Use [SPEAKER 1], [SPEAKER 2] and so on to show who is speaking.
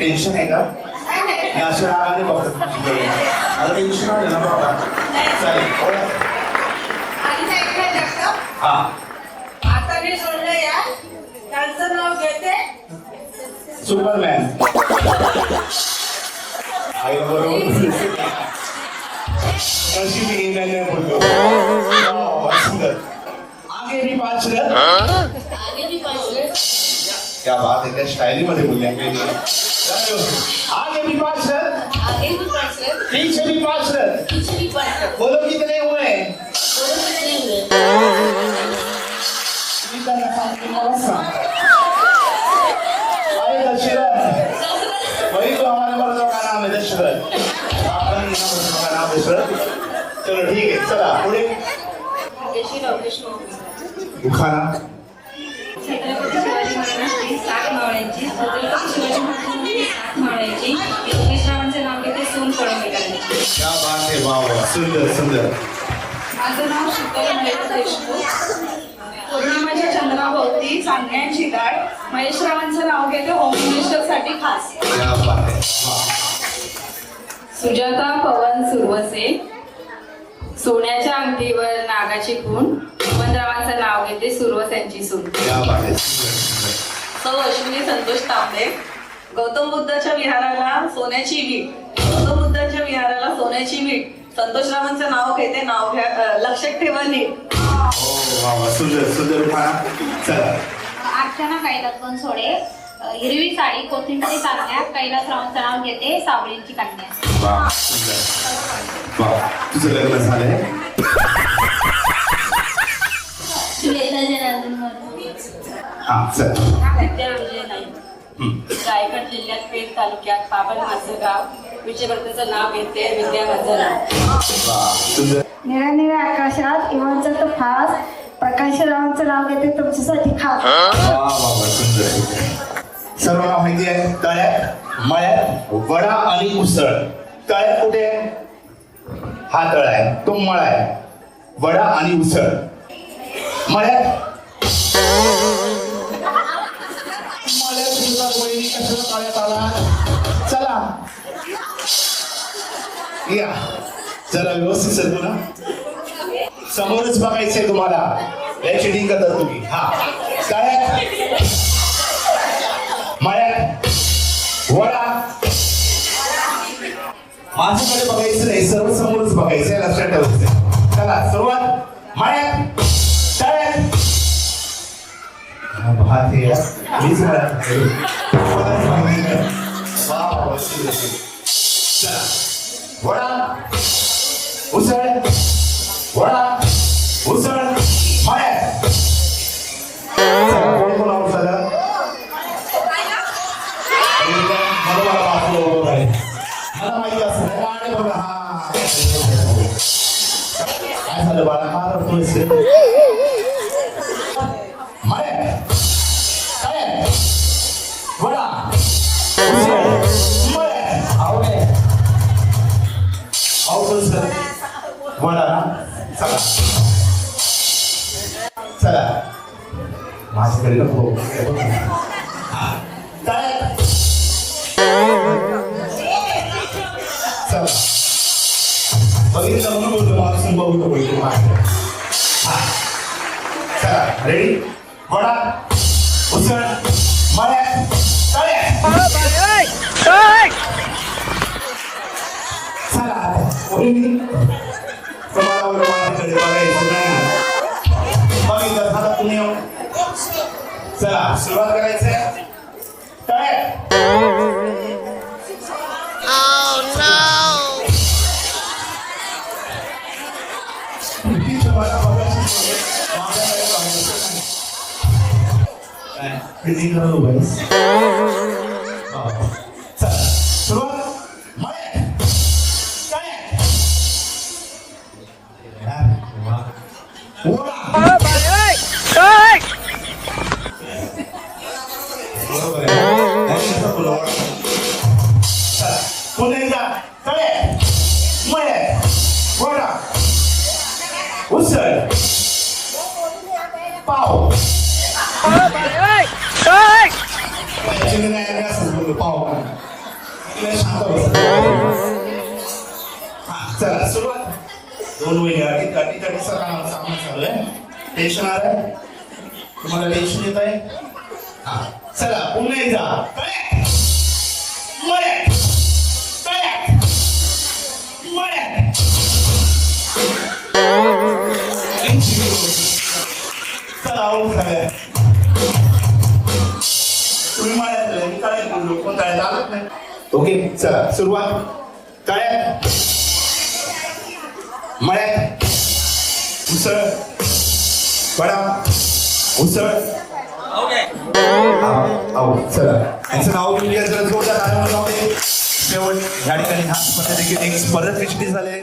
[SPEAKER 1] Tension आहे का? मी अशा रागाने बघतो तुझ्याकडे. मला टेन्शन आलं ना बाबा. चालेल हा
[SPEAKER 2] आता मी सोडलं या त्यांचं नाव घेते
[SPEAKER 1] सुपरमॅन. आई बरोबर कशी मी इंग्लंड बोलतो. सुंदर. आगे भी पाचरं. क्या बात है, त्या स्टाइली मध्ये बोलले. आगे भी पाचरं, पीछे भी पाचरं. बोलो कितने हुए? अरे दशरथ, वही तो हमारे मर्दों का नाम है दशरथ. आपण मर्दों का नाम है दशरथ. चलो ठीक है, चला पुढे. उखाणा.
[SPEAKER 3] छत्रपती शिवाजी महाराजांची 7 मावळ्यांची, शिवाजी महाराजांची 7 मावळ्यांची, श्रावणचं नाव घेते सोन पळंबेकरांची.
[SPEAKER 1] क्या बात है, वाह वाह, सुंदर सुंदर.
[SPEAKER 2] माझं नाव शीतल महेश देशमुख. पौर्णिमेच्या चंद्राभोवती चांदण्यांची दाट. महेशरावांचं नाव घेते होम मिनिस्टरसाठी खास.
[SPEAKER 1] क्या बात है, वाह.
[SPEAKER 3] सुजाता पवन सुरवसे. सोन्याच्या अंगठीवर नागाची खूण. बबनरावांचं नाव घेते सुरवस यांची सून.
[SPEAKER 1] क्या बात है, सुंदर सुंदर.
[SPEAKER 2] सौ अश्विनी संतोष तांबे. गौतम बुद्धाच्या विहाराला सोन्याची वीट. गौतम बुद्धाच्या विहाराला सोन्याची वीट. संतोषरावांचं नाव घेते, नाव घ्या लक्षात ठेवा नीट.
[SPEAKER 1] हो वाह वाह, सुंदर सुंदर उखाणा. चला.
[SPEAKER 4] अर्चना कैलास बनसोडे. हिरवी साडी कोथिंबीर चालण्या. कैलासरावांचं नाव घेते सावळींची कन्या.
[SPEAKER 1] वाह सुंदर. वाह, तुझं लग्न झालंय?
[SPEAKER 4] सुरेखा जनार्दन मधू.
[SPEAKER 1] हा चल.
[SPEAKER 3] विद्या विजय नाईक. रायगड जिल्ह्यात पेठ तालुक्यात पाबळ माझं गाव. विजयवर्धचं नाव घेते विद्या माझं नाव.
[SPEAKER 1] वाह सुंदर.
[SPEAKER 5] निळ्या आकाशात इवांचा तो फास. प्रकाशरावांचं नाव घेते तुमच्यासाठी खास.
[SPEAKER 1] वाह वाह वाह, सुंदर सुंदर. सर्वांना माहिती आहे तळ्यात मळ्यात वडा आणि उसळ. तळ्यात कुठे आहे? हा तळ आहे, तो मळा आहे. वडा आणि उसळ. मळ्यात वहिनी कशाला तळ्यात आला? चला या जरा व्यवस्थित सरकू ना. समोरच बघायचंय तुम्हाला. याची डिंग करता तुम्ही. हा तळ्यात मळ्यात वडा. माझ्याकडे बघायचं नाही, सर्व समोरच बघायचंय, लक्षात ठेवायचंय. चला सुरुवात. मळ्यात तळ्यात. भात हे मीच मळ्यात. चला वडा उसळ. वडा उसळ मळ्यात. कोण कोण आऊट झालं? मला बाजूला उभं आहे. मला माहिती असं आणि बघा. हा काय झालं बाळा? का रडतोयस? मळ्यात तळ्यात वडा उसळ मळ्यात. आऊटच वडा ना. चला चला माझ्याकडे नको. तळ्यात चला. बघितलं म्हणून बोलतो मला संभवतो बोलतो. चला रेडी. वडा उसळ मळ्यात तळ्यात. चला वहिनी तुम्हाला माझ्याकडे बघायचं नाही. बघितलं आता तुम्ही. चला सुरुवात करायचंय. तळ्यात. फिटिंग करा उभं. चला सुरुवात. मळ्यात तळ्यात वडा. बरोबर आहे. चला पुन्हा एकदा. तळ्यात मळ्यात वडा उसळ पाव. पाव चला सुरुवात. 2 महिने अटी सामना चालू आहे. टेन्शन आलं तुम्हाला? टेन्शन येत आहे? हा चला पुन्हा एकदा. तळ्यात मळ्यात तळ्यात मळ्यात. चला आवडून सांगा. तुम्ही मळ्यात मी तळ्यात बोललो. कोण तळ्यात आलंच नाही. ओके चला सुरुवात. तळ्यात मळ्यात उसळ वडा उसळ. चला यांचं नाव घेऊया जरा जोरदार. शेवट या ठिकाणी हा स्पर्धा देखील एक स्पर्धक यशस्वी झाले.